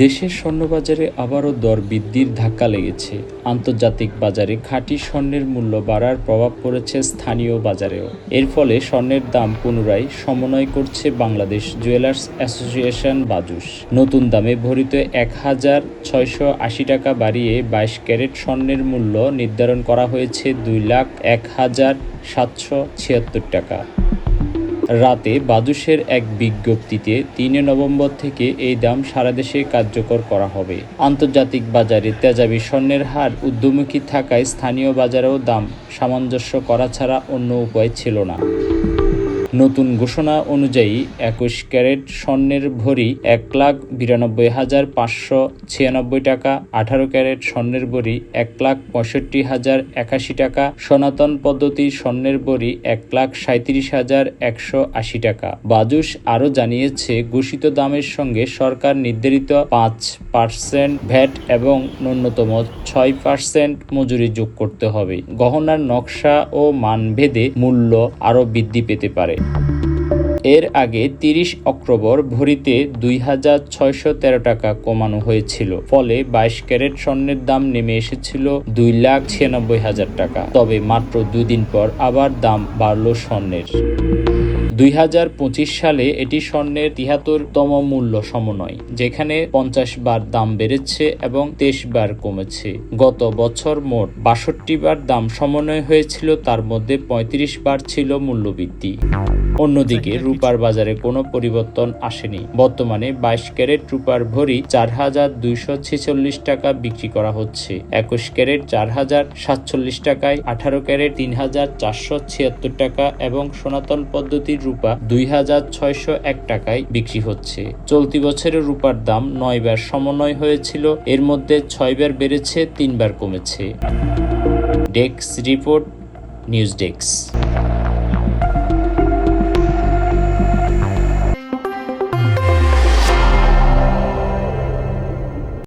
দেশের স্বর্ণবাজারে আবারও দর বৃদ্ধির ধাক্কা লেগেছে। আন্তর্জাতিক বাজারে খাঁটি স্বর্ণের মূল্য বাড়ার প্রভাব পড়েছে স্থানীয় বাজারেও। এর ফলে স্বর্ণের দাম পুনরায় সমন্বয় করছে বাংলাদেশ জুয়েলার্স অ্যাসোসিয়েশন বাজুস। নতুন দামে ভরিতে ১,৬৮০ টাকা বাড়িয়ে ২২ ক্যারেট স্বর্ণের মূল্য নির্ধারণ করা হয়েছে ২,০১,৭৭৬ টাকা। রাতে বাজুসের এক বিজ্ঞপ্তিতে ৩ নভেম্বর থেকে এই দাম সারা দেশে কার্যকর করা হবে। আন্তর্জাতিক বাজারে তেজাবি স্বর্ণের হার ঊর্ধ্বমুখী থাকায় স্থানীয় বাজারেও দাম সামঞ্জস্য করা ছাড়া অন্য উপায় ছিল না। নতুন ঘোষণা অনুযায়ী ২১ ক্যারেট স্বর্ণের ভরি ১,৯২,৫৯৬ টাকা, ১৮ ক্যারেট স্বর্ণের ভরি ১,৬৫,০৮১ টাকা, সনাতন পদ্ধতির স্বর্ণের ভরি ১,৩৭,১৮০ টাকা। বাজুস আরও জানিয়েছে, ঘোষিত দামের সঙ্গে সরকার নির্ধারিত ৫% ভ্যাট এবং ন্যূনতম ৬% মজুরি যোগ করতে হবে। গহনার নকশা ও মানভেদে মূল্য আরও বৃদ্ধি পেতে পারে। এর আগে ৩০ অক্টোবর ভরিতে ২,৬১৩ টাকা কমানো হয়েছিল, ফলে ২২ ক্যারেট স্বর্ণের দাম নেমে এসেছিল ২,৯৬,০০০ টাকা। তবে মাত্র ২ দিন পর আবার দাম বাড়ল স্বর্ণের। ২০২৫ সালে এটি স্বর্ণের ৭৩তম মূল্য সমন্বয়, যেখানে ৫০ বার দাম বেড়েছে এবং ২৩ বার কমেছে। গত বছর মোট ৬২ বার দাম সমন্বয় হয়েছিল, তার মধ্যে ৩৫ বার ছিল মূল্যবৃদ্ধি। অন্যদিকে রূপার বাজারে কোনো পরিবর্তন আসেনি। বর্তমানে ২২ ক্যারেট রূপার ভরি ৪,২৪৬ টাকা বিক্রি করা হচ্ছে, ২১ ক্যারেট ৪,০৪৭ টাকায়, ১৮ ক্যারেট ৩,৪৭৬ টাকা এবং সনাতন পদ্ধতির রূপা ২,৬০১ টাকায় বিক্রি হচ্ছে। চলতি বছরে রূপার দাম ৯ বার সমন্বয় হয়েছিল, এর মধ্যে ৬ বার বেড়েছে, ৩ বার কমেছে। Desk report, news desk.